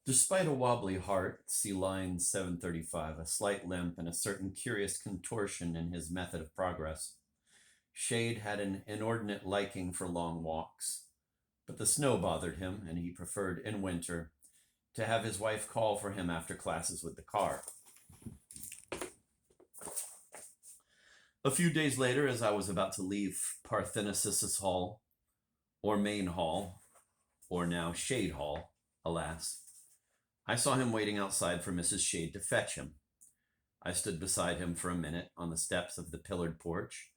Despite a wobbly heart, see line 735, a slight limp, and a certain curious contortion in his method of progress, Shade had an inordinate liking for long walks. But the snow bothered him, and he preferred, in winter, to have his wife call for him after classes with the car. A few days later, as I was about to leave Parthenosis Hall, or Main Hall, or now Shade Hall, alas, I saw him waiting outside for Mrs. Shade to fetch him. I stood beside him for a minute on the steps of the pillared porch,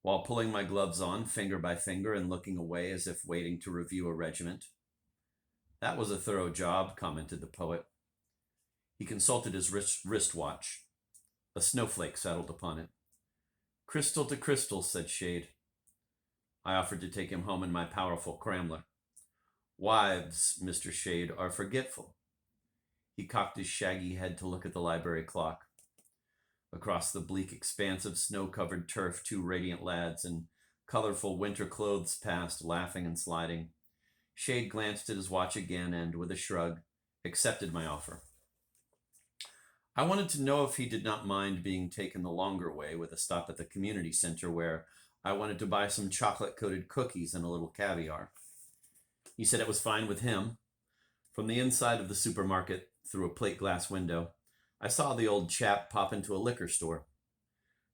while pulling my gloves on, finger by finger, and looking away as if waiting to review a regiment. That was a thorough job, commented the poet. He consulted his wristwatch. A snowflake settled upon it. Crystal to crystal, said Shade. I offered to take him home in my powerful cramler. Wives, Mr. Shade, are forgetful. He cocked his shaggy head to look at the library clock. Across the bleak expanse of snow-covered turf, two radiant lads in colorful winter clothes passed, laughing and sliding. Shade glanced at his watch again and, with a shrug, accepted my offer. I wanted to know if he did not mind being taken the longer way, with a stop at the community center where I wanted to buy some chocolate-coated cookies and a little caviar. He said it was fine with him. From the inside of the supermarket, through a plate glass window, I saw the old chap pop into a liquor store.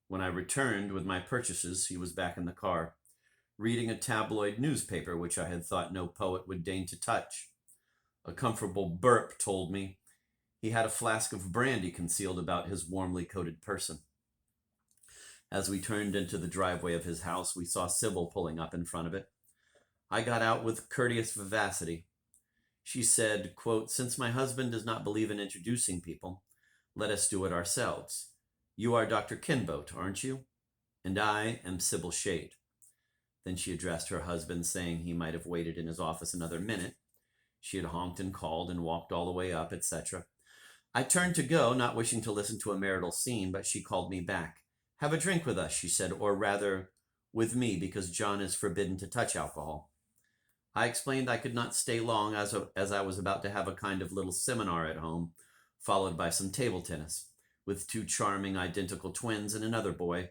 When I returned with my purchases, he was back in the car, reading a tabloid newspaper which I had thought no poet would deign to touch. A comfortable burp told me he had a flask of brandy concealed about his warmly coated person. As we turned into the driveway of his house, we saw Sybil pulling up in front of it. I got out with courteous vivacity. She said, quote, "Since my husband does not believe in introducing people, let us do it ourselves. You are Dr. Kinbote, aren't you? And I am Sybil Shade." Then she addressed her husband, saying he might have waited in his office another minute. She had honked and called and walked all the way up, etc. I turned to go, not wishing to listen to a marital scene, but she called me back. "Have a drink with us," she said, "or rather, with me, because John is forbidden to touch alcohol." I explained I could not stay long, as I was about to have a kind of little seminar at home, followed by some table tennis, with two charming identical twins and another boy.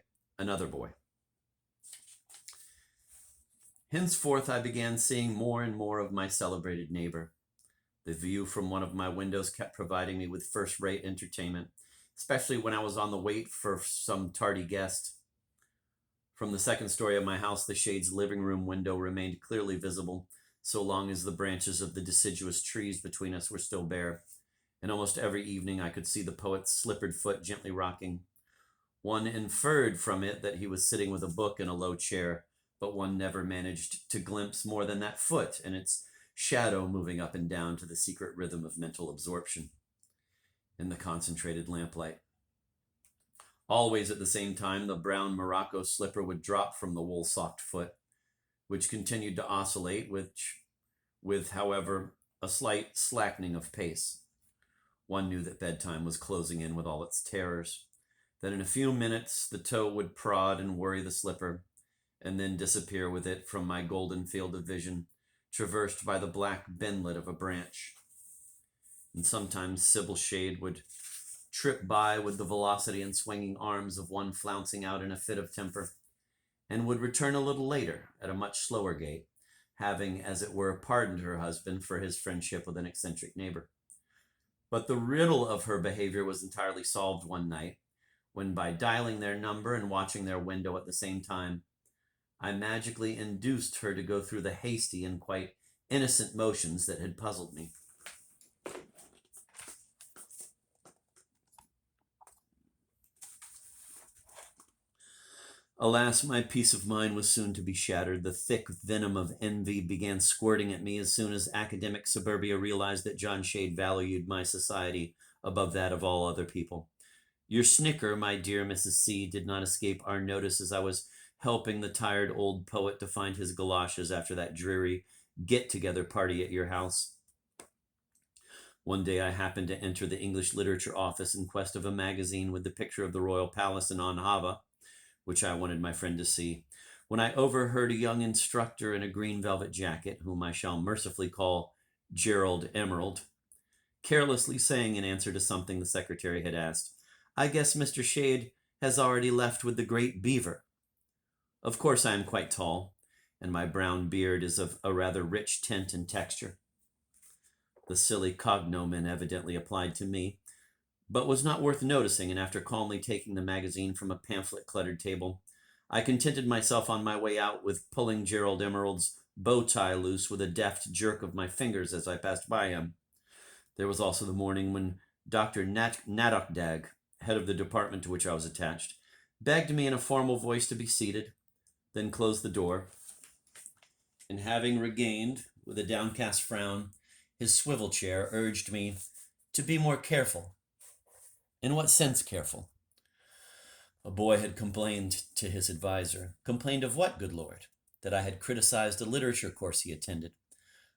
Henceforth, I began seeing more and more of my celebrated neighbor. The view from one of my windows kept providing me with first-rate entertainment, especially when I was on the wait for some tardy guest. From the second story of my house, the Shade's living room window remained clearly visible, so long as the branches of the deciduous trees between us were still bare, and almost every evening I could see the poet's slippered foot gently rocking. One inferred from it that he was sitting with a book in a low chair, but one never managed to glimpse more than that foot and its shadow moving up and down to the secret rhythm of mental absorption in the concentrated lamplight. Always at the same time, the brown Morocco slipper would drop from the wool-socked foot, which continued to oscillate, with, however, a slight slackening of pace. One knew that bedtime was closing in with all its terrors, that in a few minutes the toe would prod and worry the slipper, and then disappear with it from my golden field of vision, traversed by the black bendlet of a branch. And sometimes Sybil Shade would trip by with the velocity and swinging arms of one flouncing out in a fit of temper, and would return a little later at a much slower gait, having, as it were, pardoned her husband for his friendship with an eccentric neighbor. But the riddle of her behavior was entirely solved one night, when by dialing their number and watching their window at the same time, I magically induced her to go through the hasty and quite innocent motions that had puzzled me. Alas, my peace of mind was soon to be shattered. The thick venom of envy began squirting at me as soon as academic suburbia realized that John Shade valued my society above that of all other people. Your snicker, my dear Mrs. C, did not escape our notice as I was helping the tired old poet to find his galoshes after that dreary get-together party at your house. One day I happened to enter the English literature office in quest of a magazine with the picture of the royal palace in Onhava, which I wanted my friend to see, when I overheard a young instructor in a green velvet jacket, whom I shall mercifully call Gerald Emerald, carelessly saying in answer to something the secretary had asked, "I guess Mr. Shade has already left with the great beaver." Of course, I am quite tall, and my brown beard is of a rather rich tint and texture. The silly cognomen evidently applied to me, but was not worth noticing, and after calmly taking the magazine from a pamphlet cluttered table, I contented myself on my way out with pulling Gerald Emerald's bow tie loose with a deft jerk of my fingers as I passed by him. There was also the morning when Dr. Nadokdag, head of the department to which I was attached, begged me in a formal voice to be seated, then closed the door, and having regained, with a downcast frown, his swivel chair, urged me to be more careful. In what sense careful? A boy had complained to his advisor. Complained of what, good Lord? That I had criticized a literature course he attended,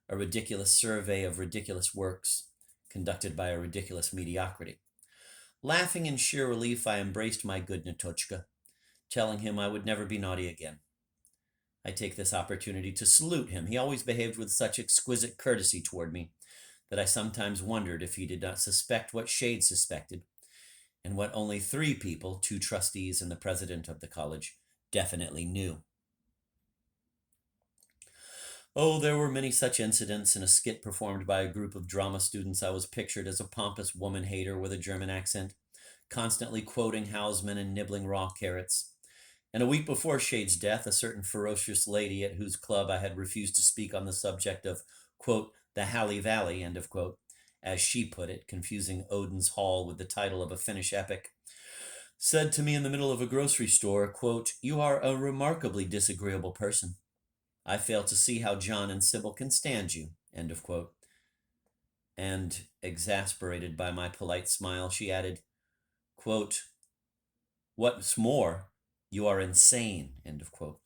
a ridiculous survey of ridiculous works, conducted by a ridiculous mediocrity. Laughing in sheer relief, I embraced my good Natochka, telling him I would never be naughty again. I take this opportunity to salute him. He always behaved with such exquisite courtesy toward me that I sometimes wondered if he did not suspect what Shade suspected, and what only 3 people, 2 trustees and the president of the college, definitely knew. Oh, there were many such incidents. In a skit performed by a group of drama students, I was pictured as a pompous woman hater with a German accent, constantly quoting Hausmann and nibbling raw carrots. And a week before Shade's death, a certain ferocious lady at whose club I had refused to speak on the subject of, quote, the Halle Valley, end of quote, as she put it, confusing Odin's Hall with the title of a Finnish epic, said to me in the middle of a grocery store, quote, "You are a remarkably disagreeable person. I fail to see how John and Sybil can stand you," end of quote. And, exasperated by my polite smile, she added, quote, "What's more, you are insane," end of quote.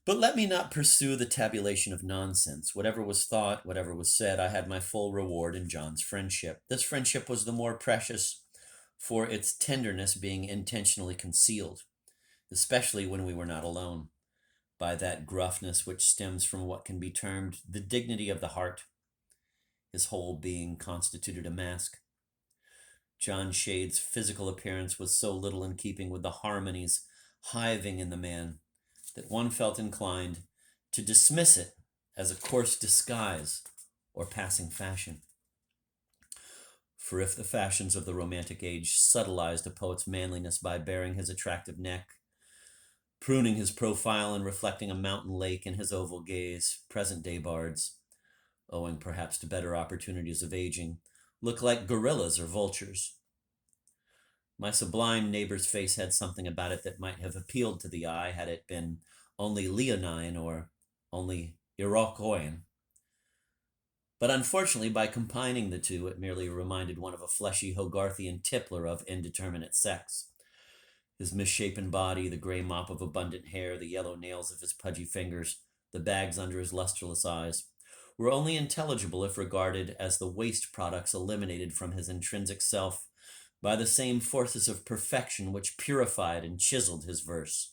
But let me not pursue the tabulation of nonsense. Whatever was thought, whatever was said, I had my full reward in John's friendship. This friendship was the more precious for its tenderness being intentionally concealed, especially when we were not alone, by that gruffness which stems from what can be termed the dignity of the heart. His whole being constituted a mask. John Shade's physical appearance was so little in keeping with the harmonies hiving in the man that one felt inclined to dismiss it as a coarse disguise or passing fashion. For if the fashions of the Romantic age subtilized a poet's manliness by baring his attractive neck, pruning his profile and reflecting a mountain lake in his oval gaze, present-day bards, owing perhaps to better opportunities of aging, look like gorillas or vultures. My sublime neighbor's face had something about it that might have appealed to the eye had it been only leonine or only Iroquoian. But unfortunately, by combining the two, it merely reminded one of a fleshy Hogarthian tippler of indeterminate sex. His misshapen body, the gray mop of abundant hair, the yellow nails of his pudgy fingers, the bags under his lustreless eyes, were only intelligible if regarded as the waste products eliminated from his intrinsic self by the same forces of perfection which purified and chiseled his verse.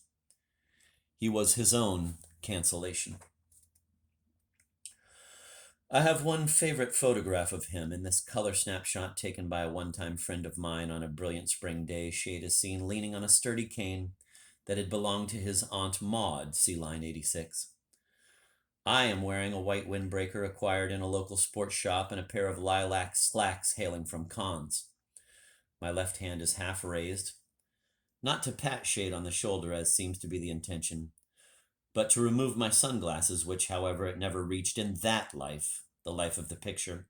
He was his own cancellation. I have one favorite photograph of him. In this color snapshot taken by a one-time friend of mine on a brilliant spring day, Shade is seen leaning on a sturdy cane that had belonged to his Aunt Maud, see line 86. I am wearing a white windbreaker acquired in a local sports shop and a pair of lilac slacks hailing from Conn's. My left hand is half raised, not to pat Shade on the shoulder as seems to be the intention, but to remove my sunglasses, which, however, it never reached in that life, the life of the picture.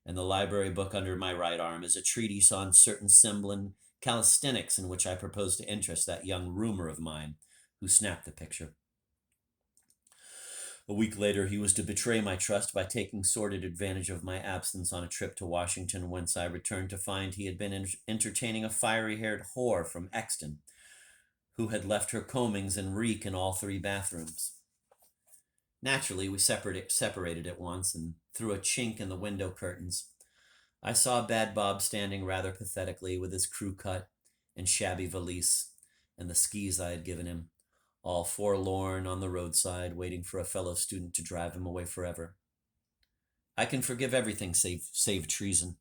And the library book under my right arm is a treatise on certain Semblin calisthenics in which I propose to interest that young roomer of mine who snapped the picture. A week later, he was to betray my trust by taking sordid advantage of my absence on a trip to Washington, whence I returned to find he had been entertaining a fiery-haired whore from Exton, who had left her combings and reek in all 3 bathrooms. Naturally, we separated at once, and through a chink in the window curtains, I saw Bad Bob standing rather pathetically with his crew cut and shabby valise and the skis I had given him, all forlorn on the roadside, waiting for a fellow student to drive him away forever. I can forgive everything save treason.